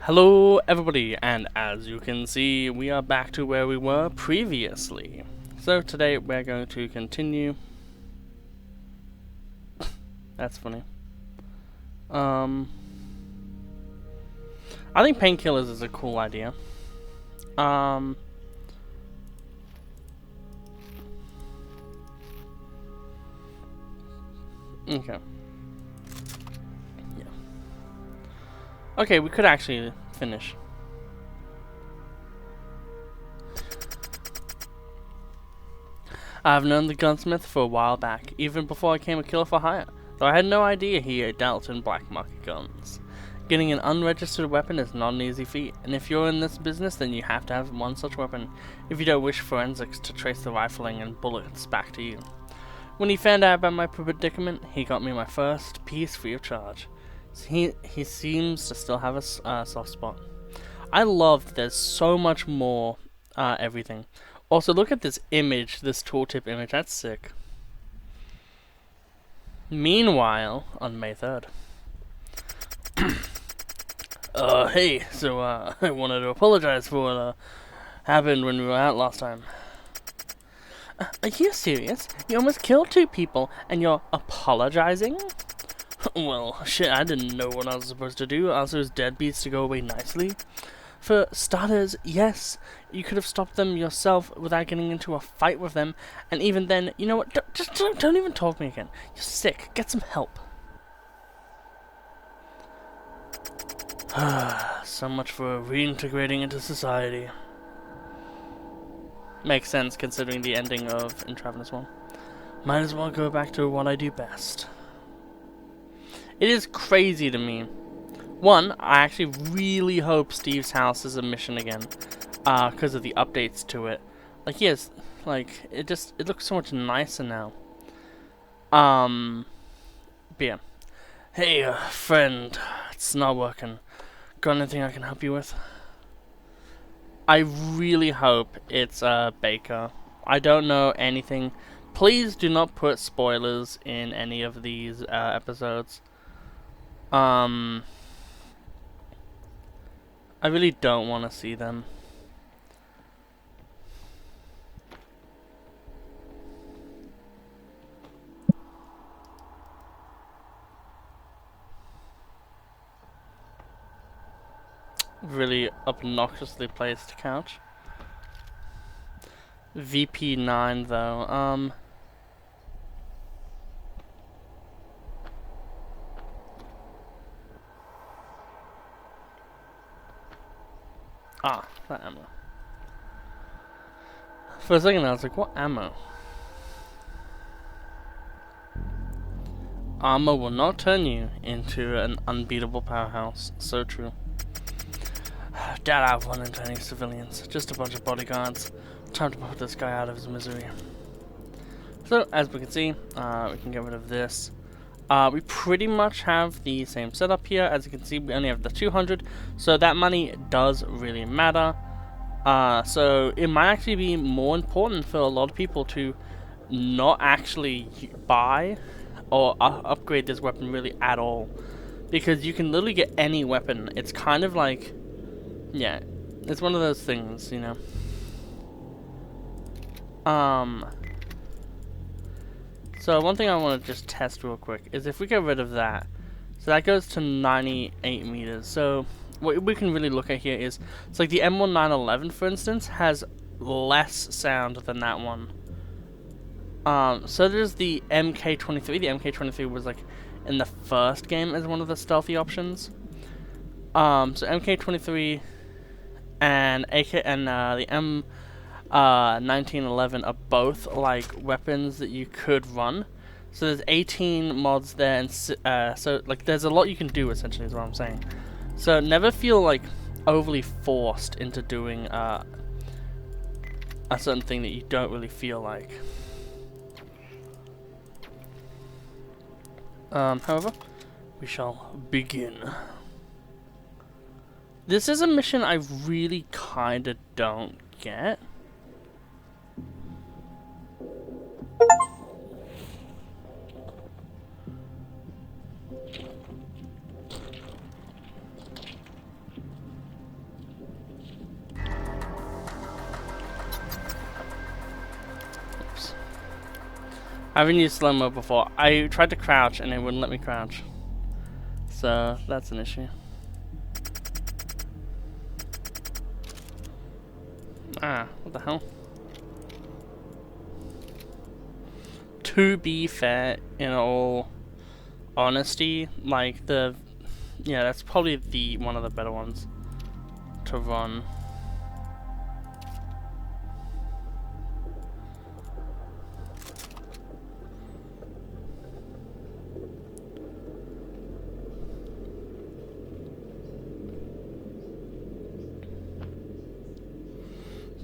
Hello everybody, and as you can see, we are back to where we were previously. So today we're going to continue. That's funny. I think painkillers is a cool idea. Okay. Yeah. Okay, we could actually finish. I've known the gunsmith for a while back, even before I became a killer for hire, though I had no idea he dealt in black market guns. Getting an unregistered weapon is not an easy feat, and if you're in this business, then you have to have one such weapon, if you don't wish forensics to trace the rifling and bullets back to you. When he found out about my predicament, he got me my first piece free of charge. He seems to still have a soft spot. I love that there's so much more everything. Also, look at this image, this tooltip image, that's sick. Meanwhile, on May 3rd. Hey, so, I wanted to apologize for what, happened when we were out last time. Are you serious? You almost killed 2 people, and you're apologizing? Well, shit, I didn't know what I was supposed to do. Ask those deadbeats to go away nicely. For starters, yes, you could have stopped them yourself without getting into a fight with them, and even then, you know what, don't even talk to me again. You're sick, get some help. So much for reintegrating into society. Makes sense considering the ending of Intravenous 1. Might as well go back to what I do best. It is crazy to me. One, I actually really hope Steve's house is a mission again, because of the updates to it. Like, yes, like, it looks so much nicer now. But yeah. Hey, friend, it's not working. Got anything I can help you with? I really hope it's, Baker. I don't know anything. Please do not put spoilers in any of these, episodes. I really don't want to see them. Really obnoxiously placed couch. VP9 though, that ammo. For a second I was like, what ammo? Armor will not turn you into an unbeatable powerhouse. So true. Doubt I've run into any civilians. Just a bunch of bodyguards. Time to put this guy out of his misery. So, as we can see, we can get rid of this. We pretty much have the same setup here. As you can see, we only have the 200. So that money does really matter. So it might actually be more important for a lot of people to not actually buy or upgrade this weapon really at all, because you can literally get any weapon. It's kind of like, yeah, it's one of those things, you know. So one thing I want to just test real quick is if we get rid of that, so that goes to 98 meters. So what we can really look at here is, it's like the M1911 for instance has less sound than that one. So there's the MK23. The MK23 was like in the first game as one of the stealthy options. So MK23 and the M1911 are both like weapons that you could run. So there's 18 mods there, and so like there's a lot you can do essentially, is what I'm saying. So never feel like overly forced into doing a certain thing that you don't really feel like. However, we shall begin. This is a mission I really kinda don't get. I haven't used slow-mo before. I tried to crouch and it wouldn't let me crouch. So, that's an issue. Ah, what the hell? To be fair, in all honesty, like yeah, that's probably one of the better ones to run.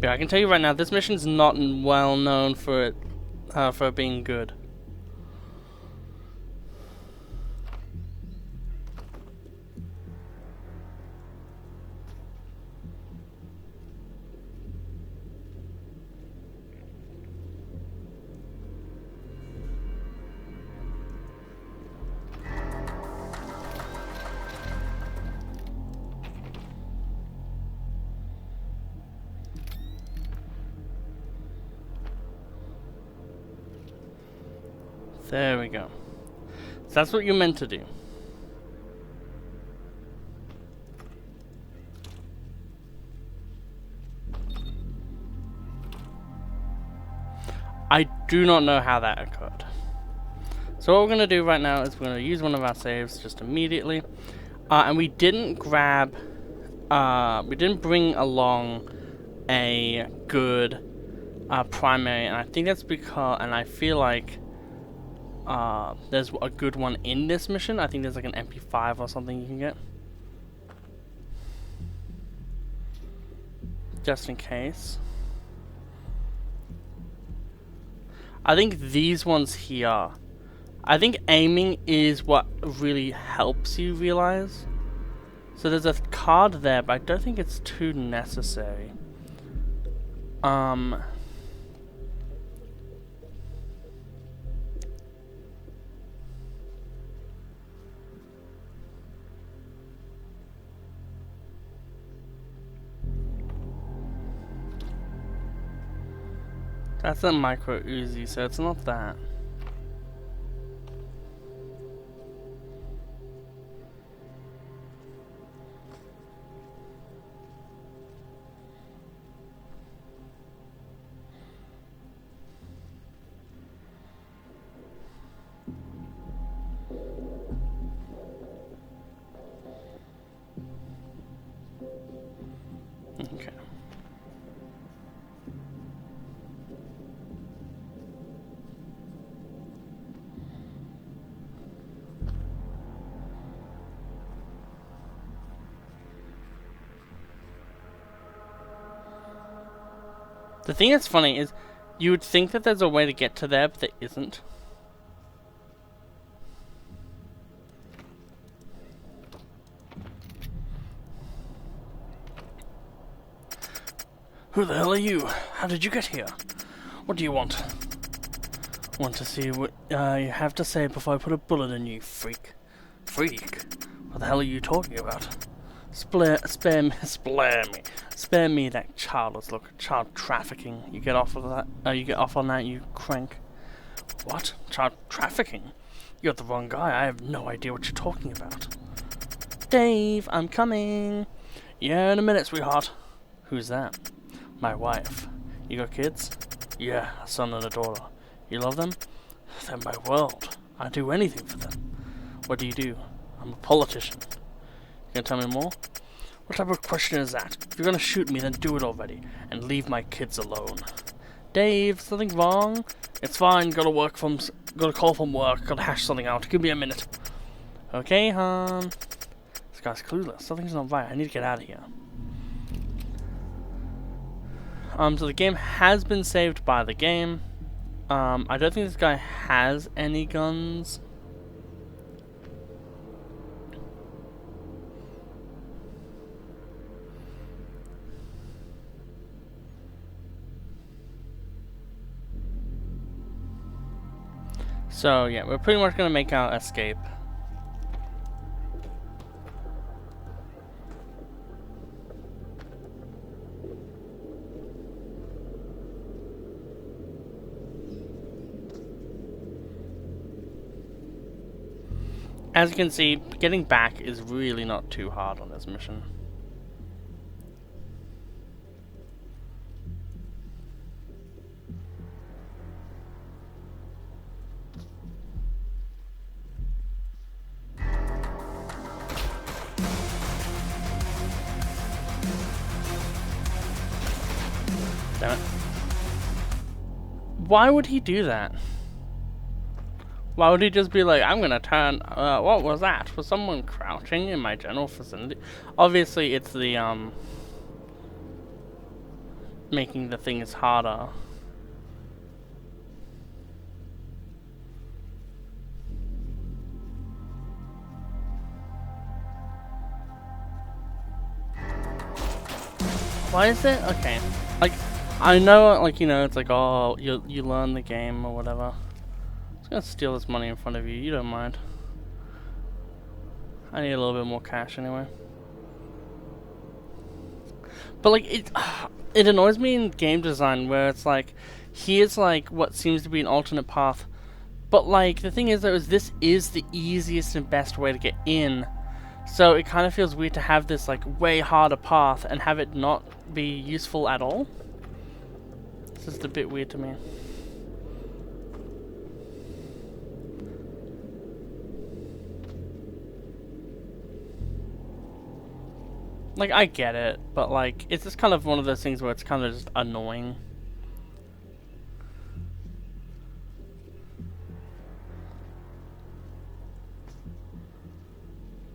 Yeah, I can tell you right now, this mission's not well known for it being good. There we go. So that's what you're meant to do. I do not know how that occurred. So what we're going to do right now is we're going to use one of our saves just immediately. And we didn't we didn't bring along a good primary, and I think that's because, and I feel like there's a good one in this mission. I think there's like an MP5 or something you can get. Just in case. I think these ones here, I think aiming is what really helps you realize. So there's a card there, but I don't think it's too necessary. That's a micro Uzi, so it's not that. Okay. The thing that's funny is, you would think that there's a way to get to there, but there isn't. Who the hell are you? How did you get here? What do you want? Want to see what you have to say before I put a bullet in you, freak. Freak? What the hell are you talking about? Spare me that childless look. Child trafficking. You get off of that? You get off on that, you crank. What? Child trafficking? You're the wrong guy. I have no idea what you're talking about. Dave, I'm coming. Yeah, in a minute, sweetheart. Who's that? My wife. You got kids? Yeah, a son and a daughter. You love them? They're my world. I'd do anything for them. What do you do? I'm a politician. You gonna tell me more? What type of question is that? If you're gonna shoot me, then do it already, and leave my kids alone. Dave, something wrong? It's fine. Got a call from work. Gotta hash something out. Give me a minute. Okay, hon. This guy's clueless. Something's not right. I need to get out of here. So the game has been saved by the game. I don't think this guy has any guns. So yeah, we're pretty much gonna make our escape. As you can see, getting back is really not too hard on this mission. Damn it. Why would he do that? Why would he just be like, I'm gonna turn, what was that? Was someone crouching in my general vicinity? Obviously, it's the, making the things harder. Why is it? Okay. Like, I know, like, you know, it's like, oh, you learn the game or whatever. I'm just gonna steal this money in front of you. You don't mind. I need a little bit more cash anyway. But like it annoys me in game design where it's like, here's like what seems to be an alternate path, but like the thing is though is this is the easiest and best way to get in. So it kind of feels weird to have this like way harder path and have it not be useful at all. It's just a bit weird to me. Like, I get it, but like, it's just kind of one of those things where it's kind of just annoying.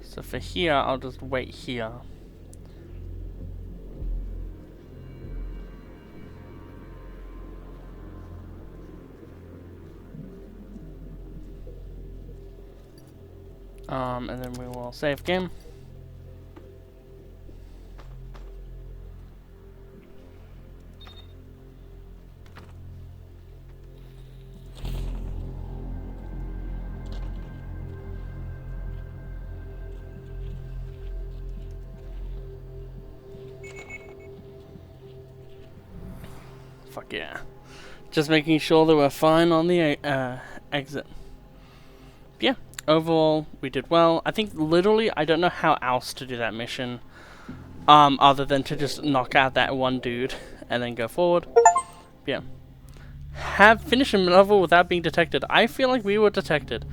So for here, I'll just wait here. And then we will save game. Fuck yeah. Just making sure that we're fine on the exit. Yeah, overall, we did well. I think literally, I don't know how else to do that mission. Other than to just knock out that one dude and then go forward. Yeah. Have finished a level without being detected. I feel like we were detected.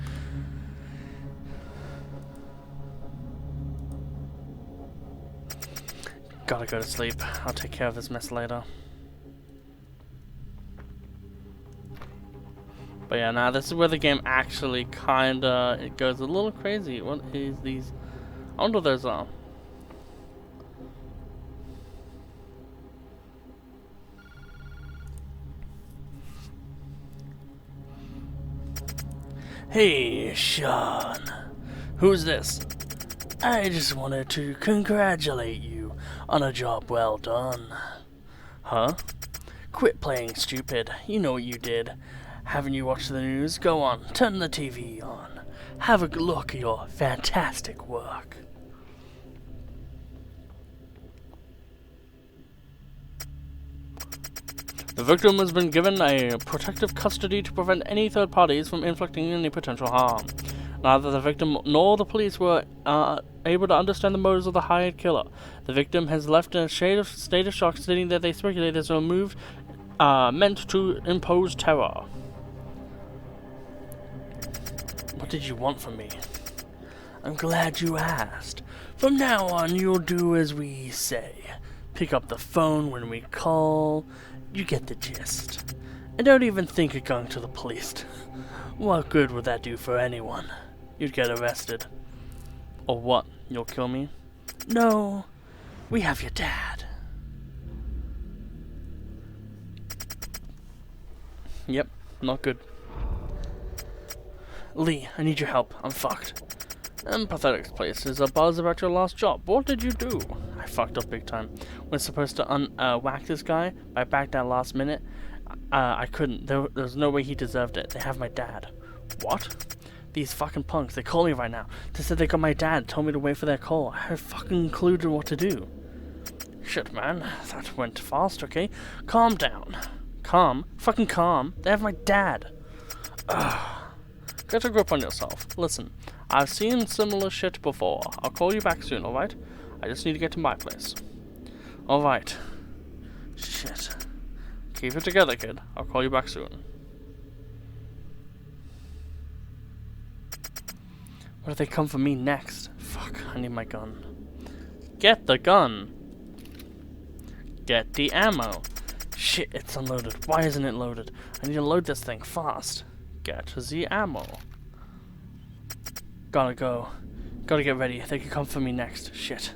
Gotta go to sleep. I'll take care of this mess later. But yeah, now this is where the game actually kinda, it goes a little crazy. What is these? I wonder what those are. Hey, Sean. Who's this? I just wanted to congratulate you on a job well done. Huh? Quit playing stupid. You know what you did. Haven't you watched the news? Go on, turn the TV on. Have a look at your fantastic work. The victim has been given a protective custody to prevent any third parties from inflicting any potential harm. Neither the victim nor the police were able to understand the motives of the hired killer. The victim has left in a state of shock, stating that they speculate this was a move meant to impose terror. What did you want from me? I'm glad you asked. From now on, you'll do as we say. Pick up the phone when we call. You get the gist. And don't even think of going to the police. What good would that do for anyone? You'd get arrested. Or what? You'll kill me? No. We have your dad. Yep, not good. Lee, I need your help. I'm fucked. Pathetic place. There's a buzz about your last job. What did you do? I fucked up big time. Was supposed to whack this guy, but I backed down last minute. I couldn't. There was no way he deserved it. They have my dad. What? These fucking punks. They call me right now. They said they got my dad. Told me to wait for their call. I have fucking clued what to do. Shit, man. That went fast, okay? Calm down. Calm? Fucking calm. They have my dad. Ugh. Get a grip on yourself. Listen, I've seen similar shit before. I'll call you back soon, alright? I just need to get to my place. Alright. Shit. Keep it together, kid. I'll call you back soon. What if they come for me next? Fuck, I need my gun. Get the gun! Get the ammo! Shit, it's unloaded. Why isn't it loaded? I need to load this thing fast. Get the ammo. Gotta go. Gotta get ready. They could come for me next. Shit.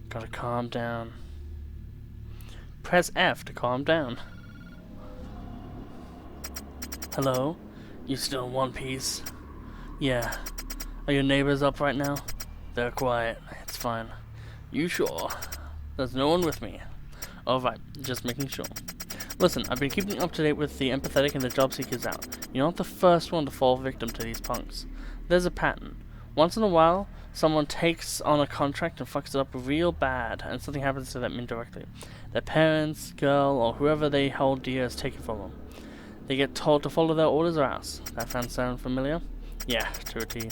Gotta calm down. Press F to calm down. Hello? You still in one piece? Yeah. Are your neighbors up right now? They're quiet. It's fine. You sure? There's no one with me. Alright, just making sure. Listen, I've been keeping up to date with the empathetic and the job seekers out. You're not the first one to fall victim to these punks. There's a pattern. Once in a while, someone takes on a contract and fucks it up real bad, and something happens to them indirectly. Their parents, girl, or whoever they hold dear is taken from them. They get told to follow their orders or else. That sound familiar? Yeah, to a T.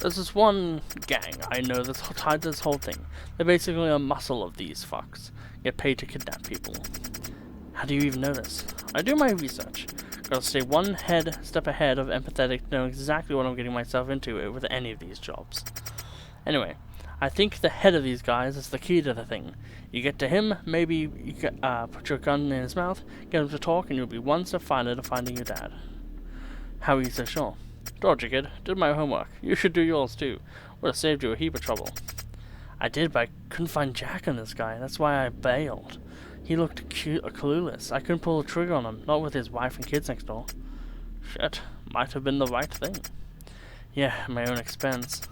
There's this one gang I know that's tied to this whole thing. They're basically a muscle of these fucks. Get paid to kidnap people. How do you even know this? I do my research. Gotta stay one step ahead of empathetic, know exactly what I'm getting myself into with any of these jobs. Anyway, I think the head of these guys is the key to the thing. You get to him, maybe you put your gun in his mouth, get him to talk, and you'll be one step farther to finding your dad. How are you so sure? Told you, kid. Did my homework. You should do yours too. Would have saved you a heap of trouble. I did, but I couldn't find Jack on this guy. That's why I bailed. He looked clueless. I couldn't pull the trigger on him, not with his wife and kids next door. Shit, might have been the right thing. Yeah, my own expense.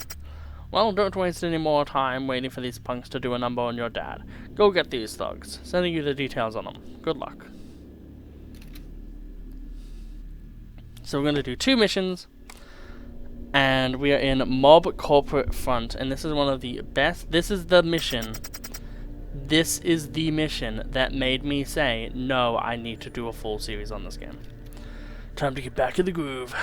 Well, don't waste any more time waiting for these punks to do a number on your dad. Go get these thugs. Sending you the details on them. Good luck. So we're going to do 2 missions. And we are in Mob Corporate Front. And this is one of the best. This is the mission. This is the mission that made me say, no, I need to do a full series on this game. Time to get back in the groove.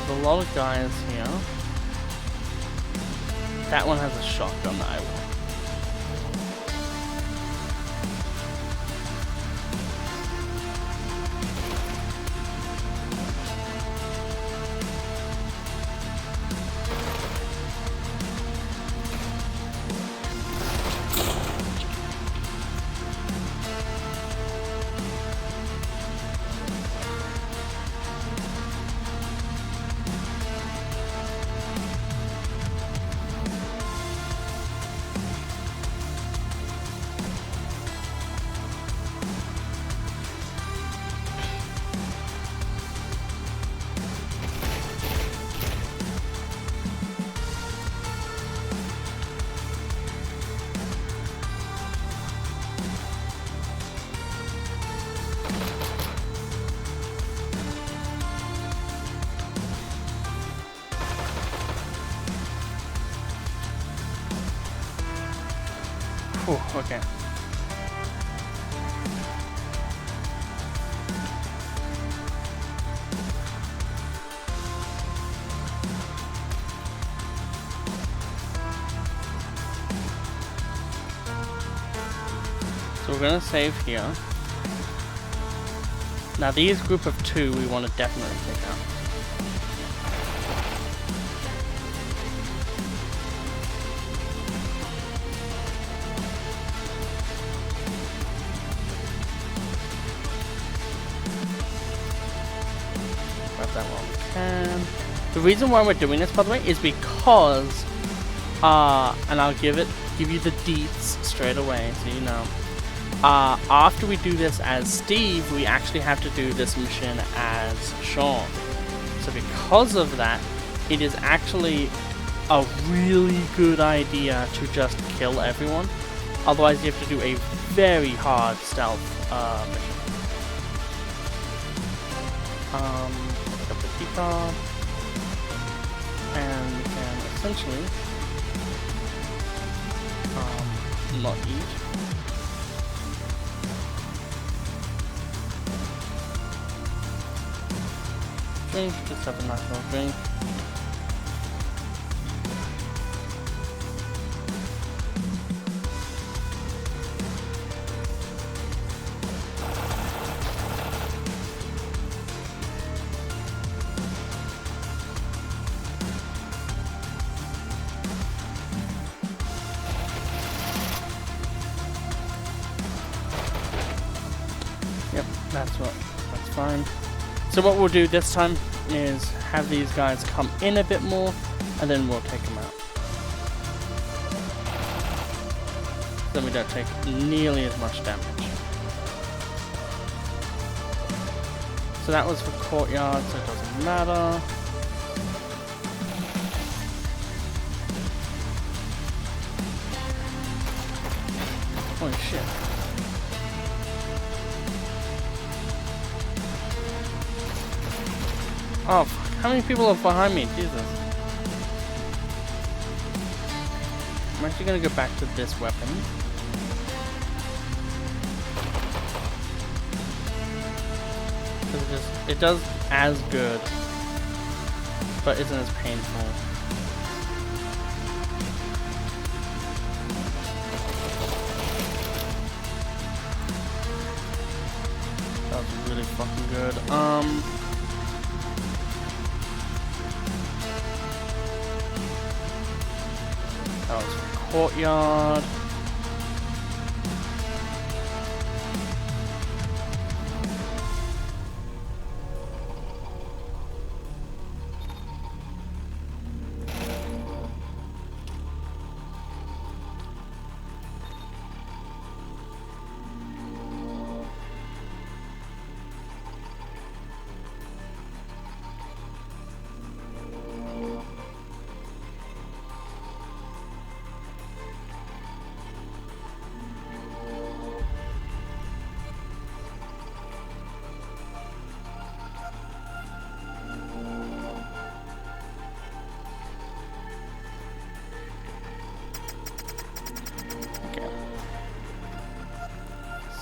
A lot of guys here. That one has a shotgun that I want. Okay. So we're gonna save here. Now these group of 2 we want to definitely take out. That one we can. The reason why we're doing this, by the way, is because and I'll give you the deets straight away so you know. After we do this as Steve, we actually have to do this mission as Sean. So because of that, it is actually a really good idea to just kill everyone. Otherwise, you have to do a very hard stealth mission. Pick up the key card, and you can essentially not eat. Drink, just have a nice little drink. Yep, that's fine. So what we'll do this time is have these guys come in a bit more, and then we'll take them out. Then we don't take nearly as much damage. So that was for courtyard, so it doesn't matter. Holy shit. Oh, fuck. How many people are behind me? Jesus. I'm actually gonna go back to this weapon. It does as good, but isn't as painful. That was really fucking good. That was courtyard.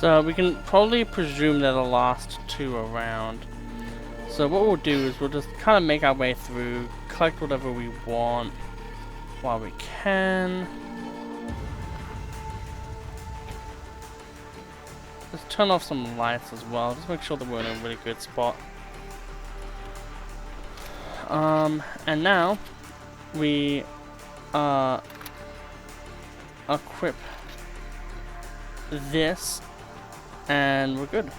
So we can probably presume they're the last two around. So what we'll do is we'll just kind of make our way through, collect whatever we want while we can. Just turn off some lights as well, just make sure that we're in a really good spot. And now we equip this, and we're good.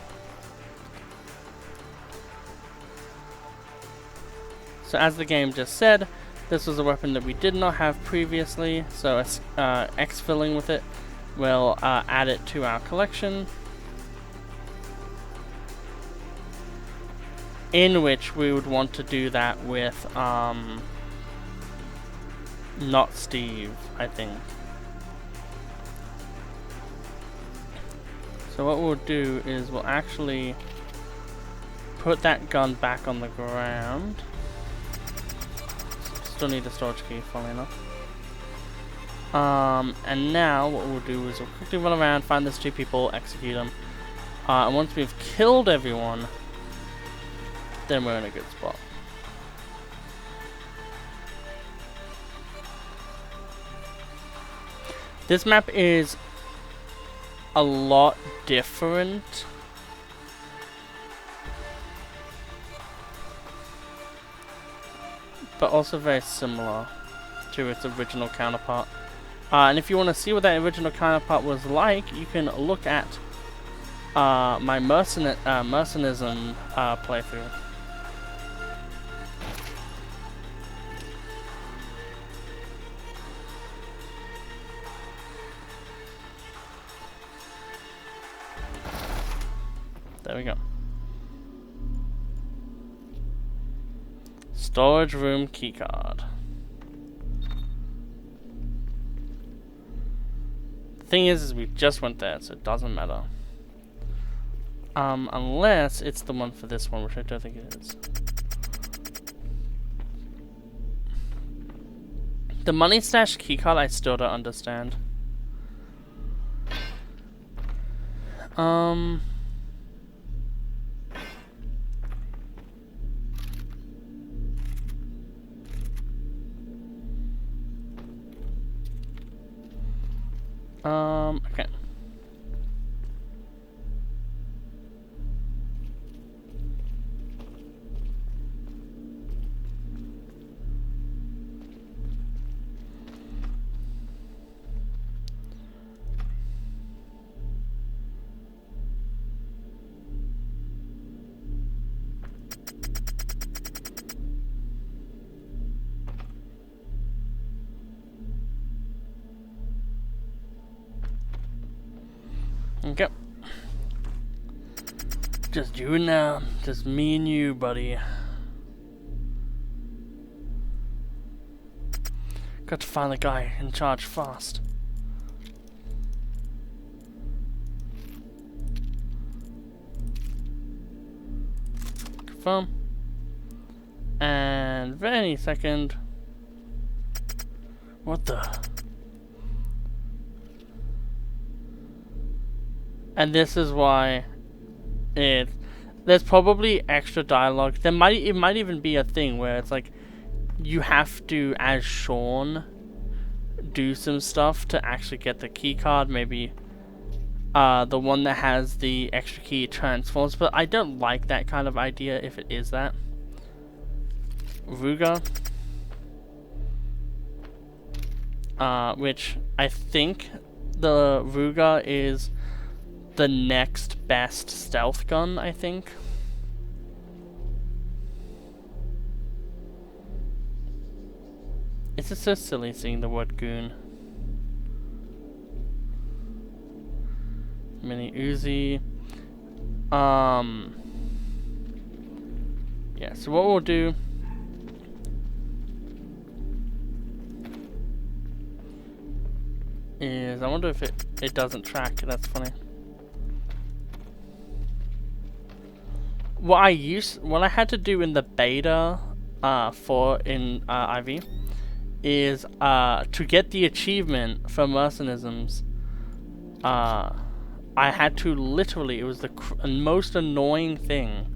So as the game just said, this was a weapon that we did not have previously, so exfilling with it will add it to our collection, in which we would want to do that with not Steve, I think. So what we'll do is we'll actually put that gun back on the ground. Still need a storage key, funnily enough. And now what we'll do is we'll quickly run around, find those two people, execute them. And once we've killed everyone, then we're in a good spot. This map is a lot different. But also very similar to its original counterpart. And if you want to see what that original counterpart was like, you can look at my mercenism playthrough. There we go. Storage room keycard. thing is we just went there, so it doesn't matter. Unless it's the one for this one, which I don't think it is. The money stash keycard I still don't understand. Okay. Okay. Just you and now. Just me and you, buddy. Got to find the guy in charge fast. Confirm. And any second. What the? And this is why there's probably extra dialogue. It might even be a thing where it's like you have to, as Sean, do some stuff to actually get the key card. Maybe the one that has the extra key transforms, but I don't like that kind of idea if it is that. Ruga. Which I think the Ruga is the next best stealth gun, I think. It's just so silly seeing the word goon. Mini Uzi. Yeah, so what we'll do is, I wonder if it doesn't track. That's funny. What I had to do in the beta in IV is to get the achievement for mercenisms. I had to literally, it was the most annoying thing.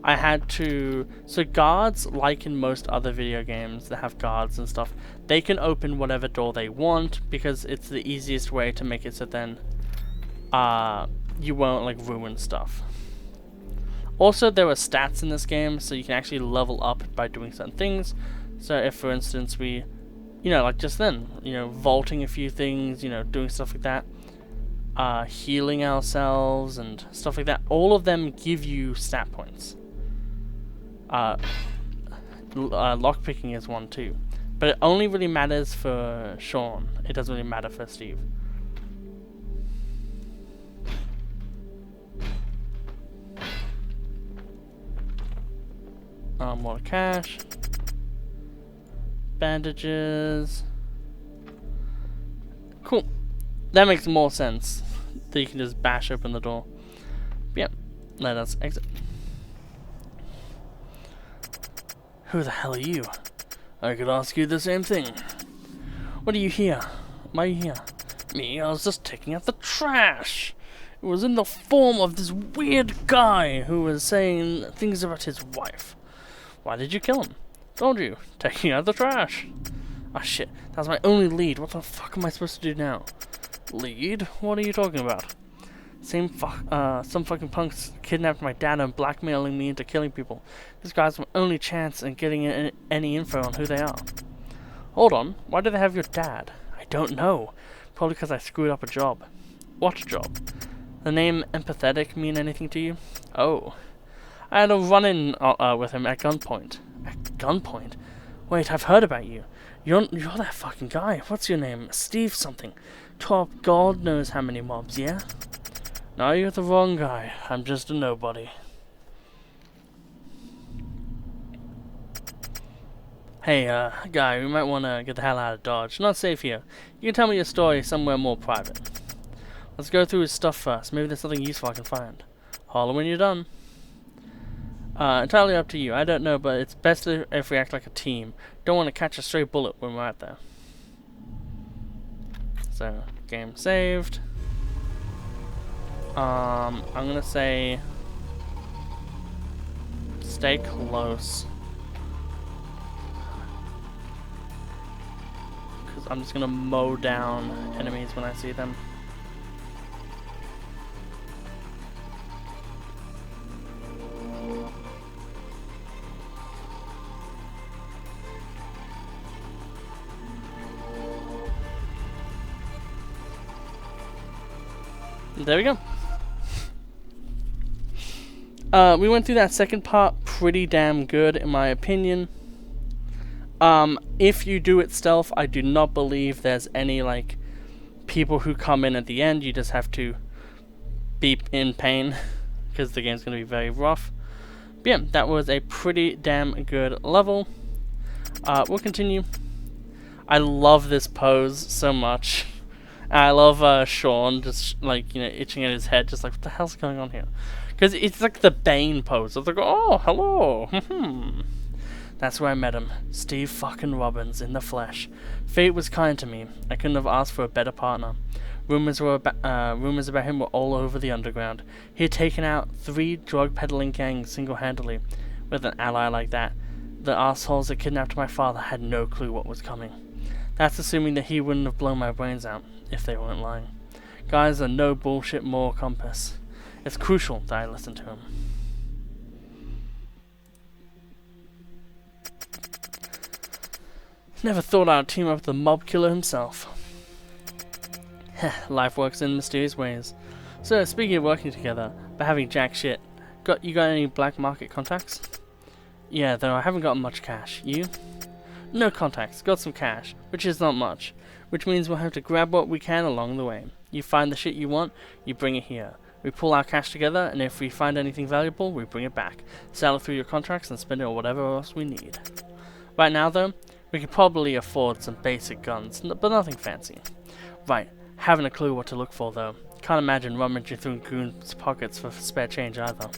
I had to, so guards, like in most other video games that have guards and stuff, they can open whatever door they want because it's the easiest way to make it so then you won't like ruin stuff. Also, there are stats in this game, so you can actually level up by doing certain things. So if, for instance, we, like just then, vaulting a few things, doing stuff like that, healing ourselves and stuff like that, all of them give you stat points. Lockpicking is one too. But it only really matters for Sean. It doesn't really matter for Steve. More cash. Bandages. Cool. That makes more sense. That you can just bash open the door. But yeah, let us exit. Who the hell are you? I could ask you the same thing. What are you here? Why are you here? Me, I was just taking out the trash. It was in the form of this weird guy who was saying things about his wife. Why did you kill him? Told you, taking out the trash. Ah shit, that was my only lead. What the fuck am I supposed to do now? Lead? What are you talking about? Some fucking punks kidnapped my dad and blackmailing me into killing people. This guy's my only chance in getting any info on who they are. Hold on, why do they have your dad? I don't know. Probably because I screwed up a job. What job? The name Empathetic mean anything to you? Oh. I had a run-in with him at gunpoint. At gunpoint? Wait, I've heard about you. You're that fucking guy. What's your name? Steve something. Top God knows how many mobs, yeah? No, you're the wrong guy. I'm just a nobody. Hey, guy, we might want to get the hell out of Dodge. Not safe here. You can tell me your story somewhere more private. Let's go through his stuff first. Maybe there's something useful I can find. Holler when you're done. Entirely up to you. I don't know, but it's best if we act like a team. Don't want to catch a stray bullet when we're out there. So, game saved. I'm gonna say stay close. Because I'm just gonna mow down enemies when I see them. There we go. We went through that second part pretty damn good, in my opinion. If you do it stealth, I do not believe there's any, like, people who come in at the end. You just have to be in pain, because the game's going to be very rough. But yeah, that was a pretty damn good level. We'll continue. I love this pose so much. I love Sean just, like, you know, itching at his head, just like, what the hell's going on here? Because it's like the Bane pose. It's like, oh, hello. That's where I met him. Steve fucking Robbins in the flesh. Fate was kind to me. I couldn't have asked for a better partner. Rumors about him were all over the underground. He had taken out 3 drug peddling gangs single-handedly. With an ally like that, the assholes that kidnapped my father had no clue what was coming. That's assuming that he wouldn't have blown my brains out, if they weren't lying. Guys are no bullshit moral compass. It's crucial that I listen to him. Never thought I'd team up with the mob killer himself. Life works in mysterious ways. So, speaking of working together, but having jack shit, you got any black market contacts? Yeah, though I haven't got much cash. You? No contacts, got some cash, which is not much. Which means we'll have to grab what we can along the way. You find the shit you want, you bring it here. We pull our cash together, and if we find anything valuable, we bring it back. Sell it through your contracts and spend it on whatever else we need. Right now, though, we could probably afford some basic guns, but nothing fancy. Right, haven't a clue what to look for, though. Can't imagine rummaging through goons' pockets for spare change, either.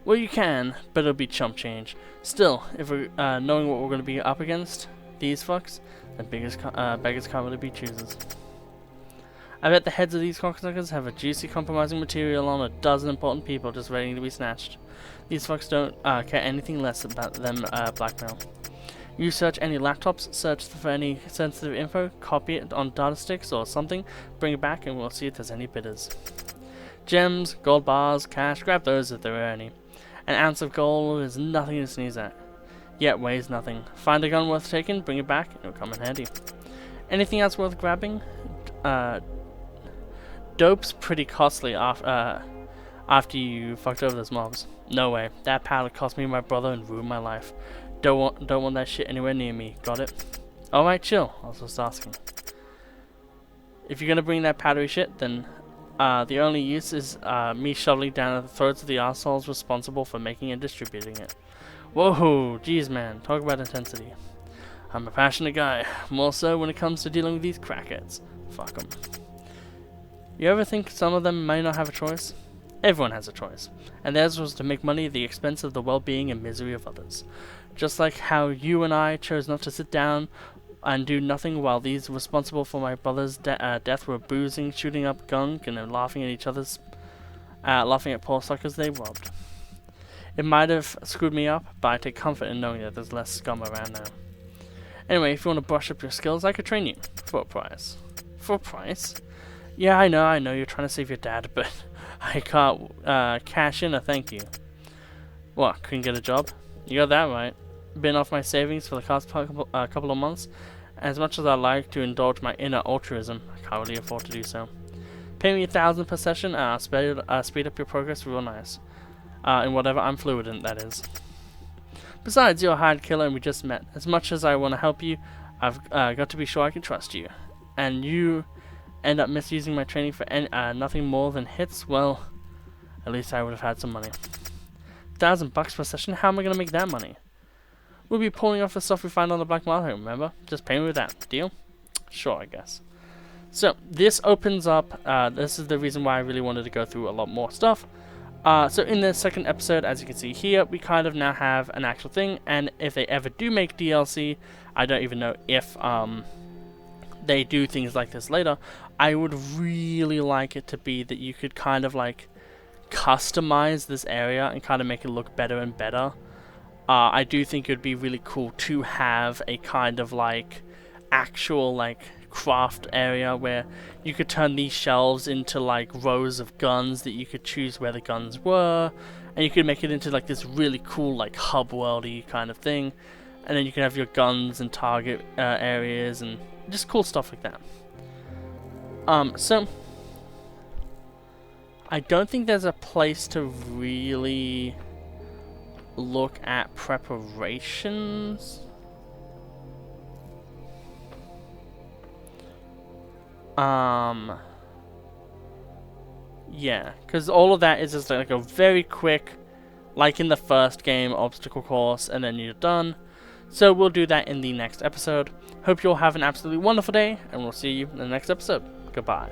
Well, you can, but it'll be chump change. Still, if we're knowing what we're going to be up against, these fucks, then beggars can't really be choosers. I bet the heads of these cocksuckers have a juicy compromising material on a dozen important people just waiting to be snatched. These fucks don't care anything less about them blackmail. You search any laptops, search for any sensitive info, copy it on data sticks or something, bring it back and we'll see if there's any bidders. Gems, gold bars, cash, grab those if there are any. An ounce of gold is nothing to sneeze at. Yet weighs nothing. Find a gun worth taking, bring it back, it'll come in handy. Anything else worth grabbing? Dope's pretty costly after you fucked over those mobs. No way. That powder cost me my brother and ruined my life. Don't want that shit anywhere near me. Got it? Alright, chill. I was just asking. If you're gonna bring that powdery shit, then the only use is me shoveling down the throats of the assholes responsible for making and distributing it. Whoa, geez man, talk about intensity. I'm a passionate guy, more so when it comes to dealing with these crackheads. Fuck 'em. You ever think some of them may not have a choice? Everyone has a choice, and theirs was to make money at the expense of the well-being and misery of others. Just like how you and I chose not to sit down and do nothing while these responsible for my brother's death were boozing, shooting up gunk, and laughing at poor suckers they robbed. It might have screwed me up, but I take comfort in knowing that there's less scum around now. Anyway, if you want to brush up your skills, I could train you. For a price. For a price? Yeah, I know, you're trying to save your dad, but I can't cash in a thank you. What, couldn't get a job? You got that right. Been off my savings for the past couple of months. As much as I like to indulge my inner altruism, I can't really afford to do so. Pay me 1,000 per session and I'll speed up your progress real nice. In whatever I'm fluid in, that is. Besides, you're a hired killer and we just met. As much as I want to help you, I've got to be sure I can trust you. And you end up misusing my training for nothing more than hits, well, at least I would have had some money. $1,000 per session? How am I going to make that money? We'll be pulling off the stuff we find on the black market, remember? Just pay me with that. Deal? Sure, I guess. So this opens up, this is the reason why I really wanted to go through a lot more stuff. So in the second episode, as you can see here, we kind of now have an actual thing, and if they ever do make DLC, I don't even know if they do things like this later, I would really like it to be that you could kind of like customize this area and kind of make it look better and better. I do think it would be really cool to have a kind of like actual like craft area where you could turn these shelves into like rows of guns that you could choose where the guns were, and you could make it into like this really cool like hub worldy kind of thing, and then you can have your guns and target areas and just cool stuff like that. So I don't think there's a place to really look at preparations. Yeah, because all of that is just like a very quick, like in the first game, obstacle course, and then you're done. So we'll do that in the next episode. Hope you'll have an absolutely wonderful day, and we'll see you in the next episode. Goodbye.